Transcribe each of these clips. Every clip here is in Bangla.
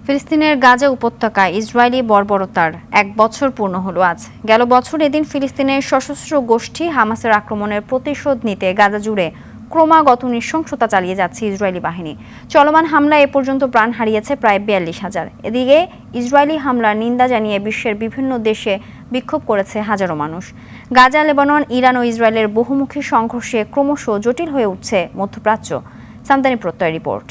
ফিলিস্তিনের গাজা উপত্যকায় ইসরায়েলি বর্বরতার 1 বছর পূর্ণ হলো আজ। গেল বছর এদিন ফিলিস্তিনের সশস্ত্র গোষ্ঠী হামাসের আক্রমণের প্রতিশোধ নিতে গাজা জুড়ে ক্রমাগত নৃশংসতা চালিয়ে যাচ্ছে ইসরায়েলি বাহিনী। চলমান হামলায় এ পর্যন্ত প্রাণ হারিয়েছে প্রায় 42,000। এদিকে ইসরায়েলি হামলার নিন্দা জানিয়ে বিশ্বের বিভিন্ন দেশে বিক্ষোভ করেছে হাজারো মানুষ। গাজা, লেবানন, ইরান ও ইসরায়েলের বহুমুখী সংঘর্ষে ক্রমশ জটিল হয়ে উঠছে মধ্যপ্রাচ্য। সামদানি প্রত্যয় রিপোর্ট।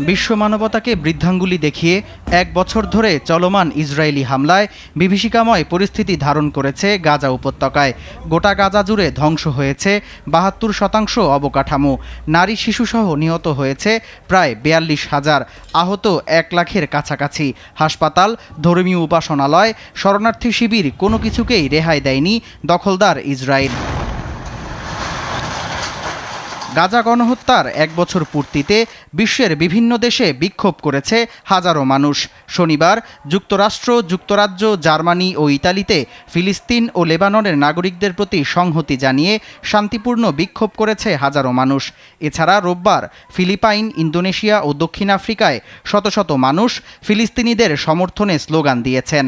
বিশ্ব মানবতাকে বৃদ্ধাঙ্গুলি দেখিয়ে 1 বছর ধরে চলমান ইসরায়েলি হামলায় বিভীষিকাময় পরিস্থিতি ধারণ করেছে গাজা উপত্যকায়। গোটা গাজা জুড়ে ধ্বংস হয়েছে 72% অবকাঠামো, নারী শিশুসহ নিহত হয়েছে প্রায় 42,000, আহত 1 লাখের কাছাকাছি। হাসপাতাল, ধর্মীয় উপাসনালয়, শরণার্থী শিবির কোনো কিছুকেই রেহাই দেয়নি দখলদার ইসরায়েল। গাজা গণহত্যার 1 বছর পূর্তিতে বিশ্বের বিভিন্ন দেশে বিক্ষোভ করেছে হাজারো মানুষ। শনিবার যুক্তরাষ্ট্র, যুক্তরাজ্য, জার্মানি ও ইতালিতে ফিলিস্তিন ও লেবাননের নাগরিকদের প্রতি সংহতি জানিয়ে শান্তিপূর্ণ বিক্ষোভ করেছে হাজারো মানুষ। এছাড়া রোববার ফিলিপাইন, ইন্দোনেশিয়া ও দক্ষিণ আফ্রিকায় শত শত মানুষ ফিলিস্তিনিদের সমর্থনে স্লোগান দিয়েছেন।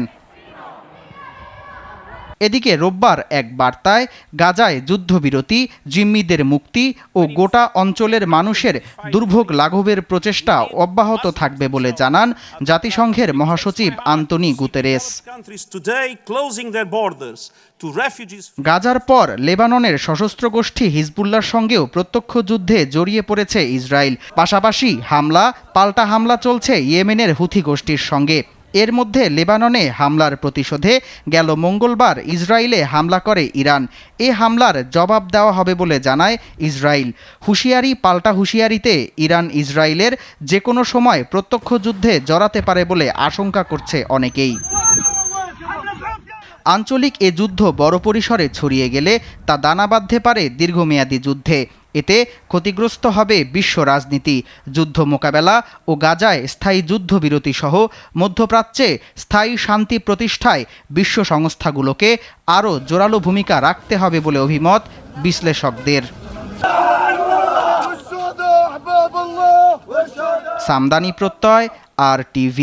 এদিকে রোববার এক বার্তায় গাজায় যুদ্ধবিরতি, জিম্মিদের মুক্তি ও গোটা অঞ্চলের মানুষের দুর্ভোগ লাঘবের প্রচেষ্টা অব্যাহত থাকবে বলে জানান জাতিসংঘের মহাসচিব আন্তোনি গুতেরেস। গাজার পর লেবাননের সশস্ত্র গোষ্ঠী হিজবুল্লাহর সঙ্গেও প্রত্যক্ষ যুদ্ধে জড়িয়ে পড়েছে ইসরায়েল। পাশাপাশি পাল্টা হামলা চলছে ইয়েমেনের হুথি গোষ্ঠীর সঙ্গে। এর মধ্যে লেবাননে হামলার প্রতিশোধে গেল মঙ্গলবার ইসরায়েলে হামলা করে ইরান। এ হামলার জবাব দেওয়া হবে বলে জানায় ইসরায়েল। হুঁশিয়ারি পাল্টা হুঁশিয়ারিতে ইরান ইসরায়েলের যে কোনো সময় প্রত্যক্ষ যুদ্ধে জড়াতে পারে বলে আশঙ্কা করছে অনেকেই। আঞ্চলিক এ যুদ্ধ বড় পরিসরে ছড়িয়ে গেলে তা দানা বাঁধতে পারে দীর্ঘমেয়াদী যুদ্ধে। এতে ক্ষতিগ্রস্ত হবে বিশ্ব রাজনীতি, যুদ্ধ মোকাবেলা ও গাজায় স্থায়ী যুদ্ধবিরতি সহ মধ্যপ্রাচ্যে স্থায়ী শান্তি প্রতিষ্ঠায় বিশ্ব সংস্থাগুলোকে আরও জোরালো ভূমিকা রাখতে হবে বলে অভিমত বিশ্লেষকদের। সামদানি প্রত্যয়, RTV।